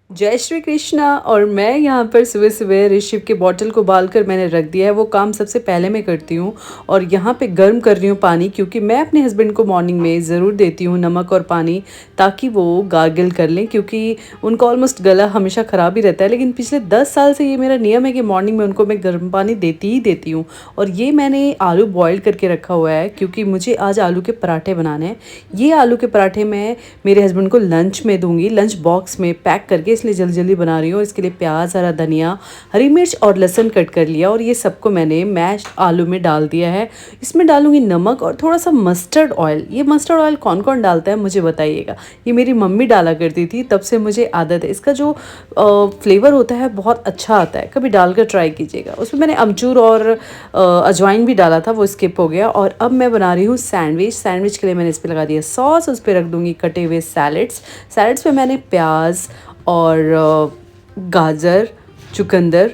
जय श्री कृष्णा। और मैं यहाँ पर सुबह सुबह ऋषभ के बॉटल को उबाल कर मैंने रख दिया है। वो काम सबसे पहले मैं करती हूँ और यहाँ पे गर्म कर रही हूँ पानी, क्योंकि मैं अपने हस्बैंड को मॉर्निंग में ज़रूर देती हूँ नमक और पानी, ताकि वो गार्गल कर लें, क्योंकि उनका ऑलमोस्ट गला हमेशा ख़राब ही रहता है। लेकिन पिछले 10 साल से ये मेरा नियम है कि मॉर्निंग में उनको मैं गर्म पानी देती ही देती हूँ। और ये मैंने आलू बॉयल करके रखा हुआ है, क्योंकि मुझे आज आलू के पराठे बनाने हैं। ये आलू के पराठे मैं मेरे हस्बैंड को लंच में दूंगी, लंच बॉक्स में पैक करके, इसलिए जल्दी जल्दी बना रही हूँ। इसके लिए प्याज, हरा धनिया, हरी मिर्च और लहसुन कट कर लिया और ये सबको मैंने मैश आलू में डाल दिया है। इसमें डालूंगी नमक और थोड़ा सा मस्टर्ड ऑयल। ये मस्टर्ड ऑयल कौन कौन डालता है मुझे बताइएगा। ये मेरी मम्मी डाला करती थी, तब से मुझे आदत है। इसका जो फ्लेवर होता है बहुत अच्छा आता है, कभी डालकर ट्राई कीजिएगा। उसमें मैंने अमचूर और अजवाइन भी डाला था, वो स्किप हो गया। और अब मैं बना रही हूँ सैंडविच। सैंडविच के लिए मैंने इस पर लगा दिया सॉस, उस पर रख दूँगी कटे हुए सैलेड्स। सैलेड्स पे मैंने प्याज और गाजर, चुकंदर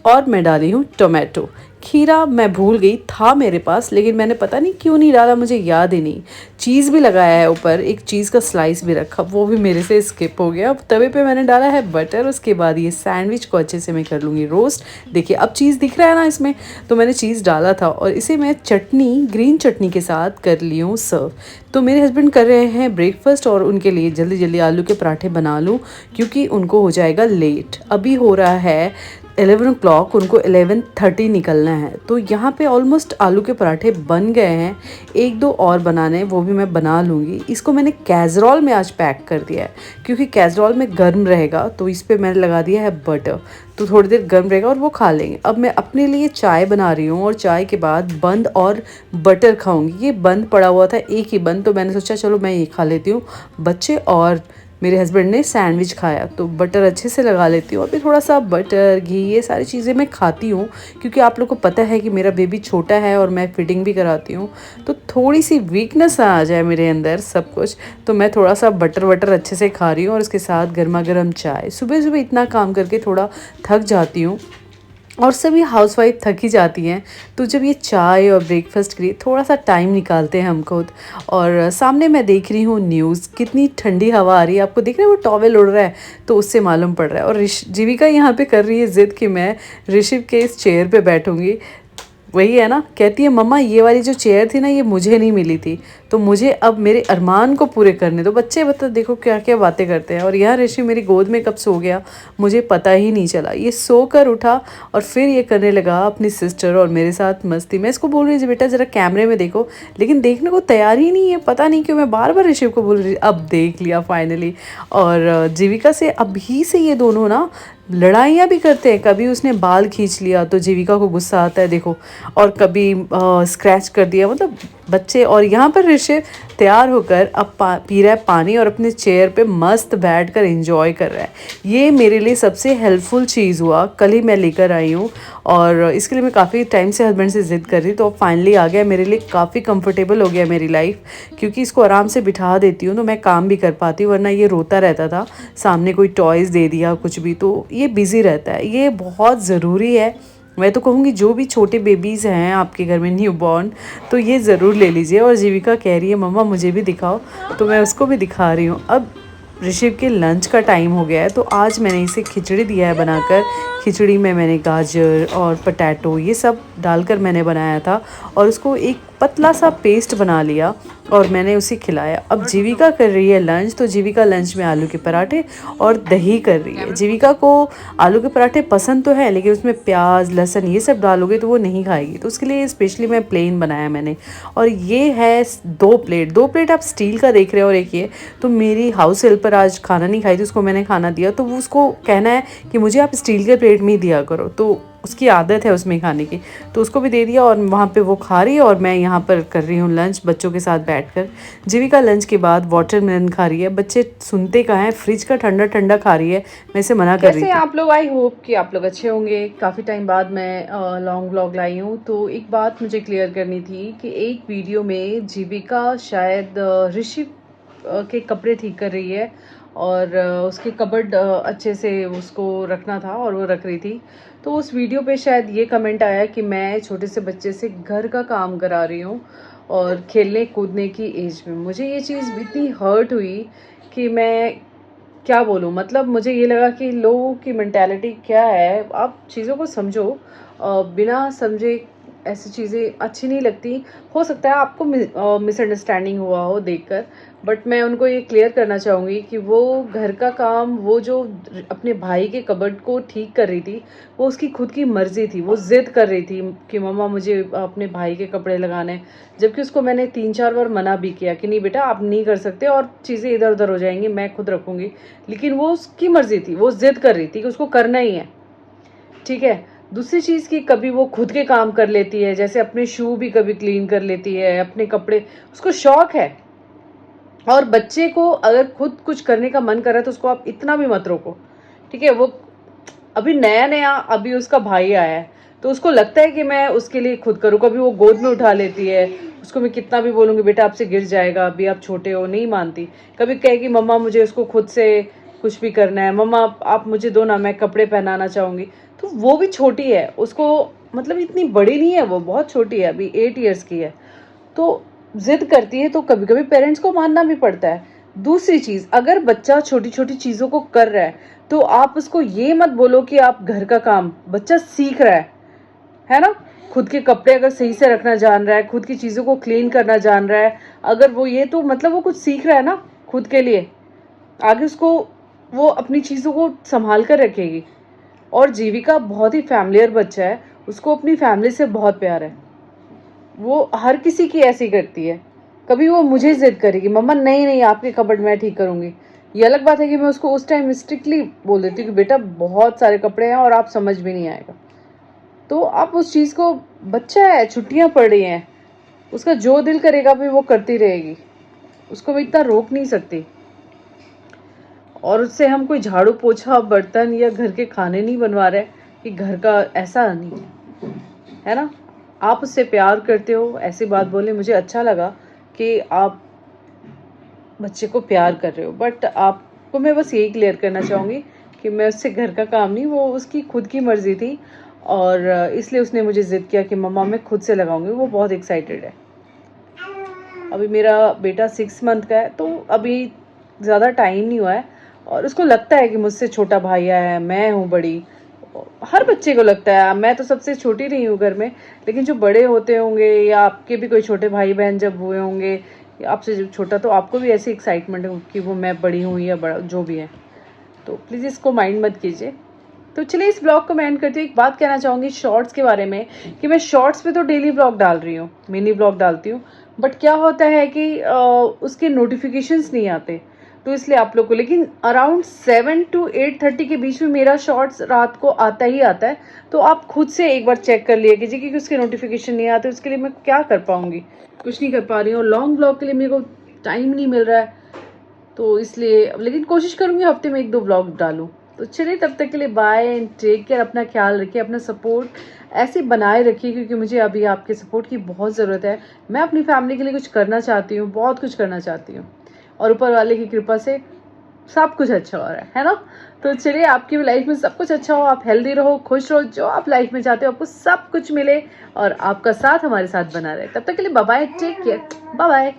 और मैं डाली हूँ टोमेटो। खीरा मैं भूल गई, था मेरे पास लेकिन मैंने पता नहीं क्यों नहीं डाला, मुझे याद ही नहीं। चीज़ भी लगाया है ऊपर, एक चीज़ का स्लाइस भी रखा, वो भी मेरे से स्किप हो गया। अब तवे पे मैंने डाला है बटर। उसके बाद ये सैंडविच को अच्छे से मैं कर लूँगी रोस्ट। देखिए अब चीज़ दिख रहा है ना इसमें, तो मैंने चीज़ डाला था और इसे मैं चटनी, ग्रीन चटनी के साथ कर ली हूँ सर्व। तो मेरे हस्बैंड कर रहे हैं ब्रेकफास्ट और उनके लिए जल्दी जल्दी आलू के पराठे बना लूँ, क्योंकि उनको हो जाएगा लेट। अभी हो रहा है 11 o'clock, उनको 11:30 निकलना है। तो यहाँ पे ऑलमोस्ट आलू के पराठे बन गए हैं। एक दो और बनाने हैं, वो भी मैं बना लूँगी। इसको मैंने कैसरोल में आज पैक कर दिया है, क्योंकि कैसरोल में गर्म रहेगा। तो इस पर मैंने लगा दिया है बटर, तो थोड़ी देर गर्म रहेगा और वो खा लेंगे। अब मैं अपने लिए चाय बना रही हूँ और चाय के बाद बंद और बटर खाऊंगी। ये बंद पड़ा हुआ था, एक ही बंद, तो मैंने सोचा चलो मैं ये खा लेती हूँ। बच्चे और मेरे हस्बैंड ने सैंडविच खाया, तो बटर अच्छे से लगा लेती हूँ। अभी थोड़ा सा बटर, घी, ये सारी चीज़ें मैं खाती हूँ, क्योंकि आप लोग को पता है कि मेरा बेबी छोटा है और मैं फिटिंग भी कराती हूँ। तो थोड़ी सी वीकनेस आ जाए मेरे अंदर सब कुछ, तो मैं थोड़ा सा बटर वटर अच्छे से खा रही हूँ और उसके साथ गर्मा गर्म चाय। सुबह सुबह इतना काम करके थोड़ा थक जाती हूँ, और सभी हाउसवाइफ थक ही जाती हैं। तो जब ये चाय और ब्रेकफास्ट के लिए थोड़ा सा टाइम निकालते हैं हम खुद। और सामने मैं देख रही हूँ न्यूज़, कितनी ठंडी हवा आ रही है, आपको देख रहे हैं वो टॉवेल उड़ रहा है, तो उससे मालूम पड़ रहा है। और जीविका यहाँ पे कर रही है ज़िद कि मैं ऋषभ के इस चेयर पे बैठूंगी। वही है ना, कहती है मम्मा ये वाली जो चेयर थी ना, ये मुझे नहीं मिली थी, तो मुझे अब मेरे अरमान को पूरे करने दो। बच्चे बता देखो क्या क्या बातें करते हैं। और यहाँ ऋषि मेरी गोद में कब सो गया मुझे पता ही नहीं चला। ये सो कर उठा और फिर ये करने लगा अपनी सिस्टर और मेरे साथ मस्ती। मैं इसको बोल रही थी बेटा ज़रा कैमरे में देखो, लेकिन देखने को तैयार ही नहीं है। पता नहीं क्यों मैं बार बार ऋषि को बोल रही, अब देख लिया फाइनली। और जीविका से अभी से ये दोनों ना लड़ाइयाँ भी करते हैं। कभी उसने बाल खींच लिया तो जीविका को गुस्सा आता है देखो, और कभी स्क्रैच कर दिया, मतलब बच्चे। और यहाँ पर ऋषि तैयार होकर अब पी रहा है पानी और अपने चेयर पे मस्त बैठकर एंजॉय कर रहा है। ये मेरे लिए सबसे हेल्पफुल चीज़ हुआ, कल ही मैं लेकर आई हूँ। और इसके लिए मैं काफ़ी टाइम से हस्बैंड से ज़िद कर रही, तो फाइनली आ गया। मेरे लिए काफ़ी कंफर्टेबल हो गया मेरी लाइफ, क्योंकि इसको आराम से बिठा देती हूँ तो मैं काम भी कर पाती हूँ। वरना ये रोता रहता था, सामने कोई टॉयज़ दे दिया कुछ भी, तो ये बिज़ी रहता है। ये बहुत ज़रूरी है। मैं तो कहूँगी जो भी छोटे बेबीज़ हैं आपके घर में न्यू बॉर्न, तो ये ज़रूर ले लीजिए। और जीविका कह रही है मम्मा मुझे भी दिखाओ, तो मैं उसको भी दिखा रही हूँ। अब ऋषभ के लंच का टाइम हो गया है, तो आज मैंने इसे खिचड़ी दिया है बनाकर। खिचड़ी में मैंने गाजर और पटैटो ये सब डालकर मैंने बनाया था, और उसको एक पतला सा पेस्ट बना लिया और मैंने उसे खिलाया। अब जीविका कर रही है लंच, तो जीविका लंच में आलू के पराठे और दही कर रही है। जीविका को आलू के पराठे पसंद तो है, लेकिन उसमें प्याज, लहसुन ये सब डालोगे तो वो नहीं खाएगी, तो उसके लिए स्पेशली मैं प्लेन बनाया मैंने। और ये है 2 प्लेट, 2 प्लेट आप स्टील का देख रहे हो और एक ये। तो मेरी हाउस हेल्पर आज खाना नहीं खाई थी, उसको मैंने खाना दिया, तो वो उसको कहना है कि मुझे आप स्टील के प्लेट में ही दिया करो, तो उसकी आदत है उसमें खाने की, तो उसको भी दे दिया। और वहाँ पे वो खा रही है और मैं यहाँ पर कर रही हूँ लंच बच्चों के साथ बैठकर। जीविका लंच के बाद वाटरमेलन खा रही है। बच्चे सुनते कहाँ हैं, फ्रिज का ठंडा ठंडा खा रही है, मैं इसे मना कर रही थी। कैसे आप लोग, आई होप कि आप लोग अच्छे होंगे। काफ़ी टाइम बाद मैं लॉन्ग व्लॉग लाई हूँ। तो एक बात मुझे क्लियर करनी थी कि एक वीडियो में जीविका शायद ऋषि के कपड़े ठीक कर रही है, और उसके कबर्ड अच्छे से उसको रखना था और वो रख रही थी। तो उस वीडियो पे शायद ये कमेंट आया कि मैं छोटे से बच्चे से घर का काम करा रही हूँ और खेलने कूदने की एज में। मुझे ये चीज़ इतनी हर्ट हुई कि मैं क्या बोलूँ, मतलब मुझे ये लगा कि लोगों की मेंटालिटी क्या है, आप चीज़ों को समझो। बिना समझे ऐसी चीज़ें अच्छी नहीं लगती। हो सकता है आपको मिसअंडरस्टैंडिंग हुआ हो देखकर, बट मैं उनको ये क्लियर करना चाहूँगी कि वो घर का काम, वो जो अपने भाई के कबर्ड को ठीक कर रही थी, वो उसकी खुद की मर्ज़ी थी। वो ज़िद कर रही थी कि मम्मा मुझे अपने भाई के कपड़े लगाने हैं, जबकि उसको मैंने 3-4 बार मना भी किया कि नहीं बेटा आप नहीं कर सकते और चीज़ें इधर-उधर हो जाएँगी, मैं खुद रखूँगी। लेकिन वो उसकी मर्ज़ी थी, वो ज़िद कर रही थी कि उसको करना ही है, ठीक है? दूसरी चीज़ कि कभी वो खुद के काम कर लेती है, जैसे अपने शू भी कभी क्लीन कर लेती है, अपने कपड़े, उसको शौक है। और बच्चे को अगर खुद कुछ करने का मन कर रहा है तो उसको आप इतना भी मत रोको, ठीक है? वो अभी नया-नया अभी उसका भाई आया है, तो उसको लगता है कि मैं उसके लिए खुद करूँ। कभी वो गोद में उठा लेती है, उसको मैं कितना भी बोलूँगी बेटा आपसे गिर जाएगा, अभी आप छोटे हो, नहीं मानती। कभी कहेगी मम्मा मुझे उसको खुद से कुछ भी करना है, मम्मा आप मुझे दो ना, मैं कपड़े पहनाना चाहूँगी। तो वो भी छोटी है, उसको मतलब इतनी बड़ी नहीं है, वो बहुत छोटी है, अभी 8 इयर्स की है। तो ज़िद करती है तो कभी-कभी पेरेंट्स को मानना भी पड़ता है। दूसरी चीज़, अगर बच्चा छोटी-छोटी चीज़ों को कर रहा है, तो आप उसको ये मत बोलो कि आप घर का काम, बच्चा सीख रहा है ना? खुद के कपड़े अगर सही से रखना जान रहा है, खुद की चीज़ों को क्लीन करना जान रहा है, अगर वो ये तो मतलब वो कुछ सीख रहा है ना खुद के लिए। आगे उसको वो अपनी चीज़ों को सँभाल कर रखेगी। और जीविका बहुत ही फ़ैमिलियर बच्चा है, उसको अपनी फ़ैमिली से बहुत प्यार है। वो हर किसी की ऐसी करती है। कभी वो मुझे ज़िद करेगी, मम्मा नहीं-नहीं आपके कबर्ड मैं ठीक करूँगी। ये अलग बात है कि मैं उसको उस टाइम स्ट्रिक्टली बोल देती हूँ कि बेटा बहुत सारे कपड़े हैं और आप समझ भी नहीं आएगा। तो आप उस चीज़ को, बच्चा है, छुट्टियाँ पड़ रही हैं, उसका जो दिल करेगा भी वो करती रहेगी। उसको मैं इतना रोक नहीं सकती। और उससे हम कोई झाड़ू पोछा, बर्तन या घर के खाने नहीं बनवा रहे कि घर का ऐसा नहीं है, है ना? आप उससे प्यार करते हो, ऐसी बात बोले मुझे अच्छा लगा कि आप बच्चे को प्यार कर रहे हो, बट आपको मैं बस यही क्लियर करना चाहूँगी कि मैं उससे घर का काम नहीं, वो उसकी खुद की मर्ज़ी थी और इसलिए उसने मुझे ज़िद किया कि मम्मा मैं खुद से लगाऊँगी। वो बहुत एक्साइटेड है। अभी मेरा बेटा 6 मंथ का है, तो अभी ज़्यादा टाइम नहीं हुआ है और उसको लगता है कि मुझसे छोटा भाई आया है, मैं हूँ बड़ी। हर बच्चे को लगता है, मैं तो सबसे छोटी रही हूँ घर में, लेकिन जो बड़े होते होंगे या आपके भी कोई छोटे भाई-बहन जब हुए होंगे, या आपसे जब छोटा, तो आपको भी ऐसी एक्साइटमेंट हो कि वो मैं बड़ी हूँ या बड़ा जो भी है। तो प्लीज़ इसको माइंड मत कीजिए। तो चलिए इस ब्लॉग को मैं एंड करती हूँ। एक बात कहना चाहूँगी शॉर्ट्स के बारे में कि मैं शॉर्ट्स पे तो डेली ब्लॉग डाल रही हूँ, मिनी ब्लॉग डालती हूँ, बट क्या होता है कि उसके नोटिफिकेशंस नहीं आते, तो इसलिए आप लोग को, लेकिन अराउंड 7 to 8:30 के बीच में मेरा शॉर्ट्स रात को आता ही आता है। तो आप खुद से एक बार चेक कर लिया कीजिए क्योंकि उसके नोटिफिकेशन नहीं आते, उसके लिए मैं क्या कर पाऊँगी, कुछ नहीं कर पा रही हूँ। लॉन्ग ब्लॉग के लिए मेरे को टाइम नहीं मिल रहा है, तो इसलिए, लेकिन कोशिश करूँगी हफ्ते में 1-2 व्लॉग डालूँ। तो चलिए तब तक के लिए बाय एंड टेक केयर। अपना ख्याल रखिए, अपना सपोर्ट ऐसे बनाए रखिए क्योंकि मुझे अभी आपके सपोर्ट की बहुत ज़रूरत है। मैं अपनी फैमिली के लिए कुछ करना चाहती हूँ, बहुत कुछ करना चाहती हूँ और ऊपर वाले की कृपा से सब कुछ अच्छा हो रहा है ना? तो चलिए आपकी भी लाइफ में सब कुछ अच्छा हो, आप हेल्दी रहो, खुश रहो, जो आप लाइफ में चाहते हो आपको सब कुछ मिले और आपका साथ हमारे साथ बना रहे। तब तक के लिए bye bye, take care, bye bye.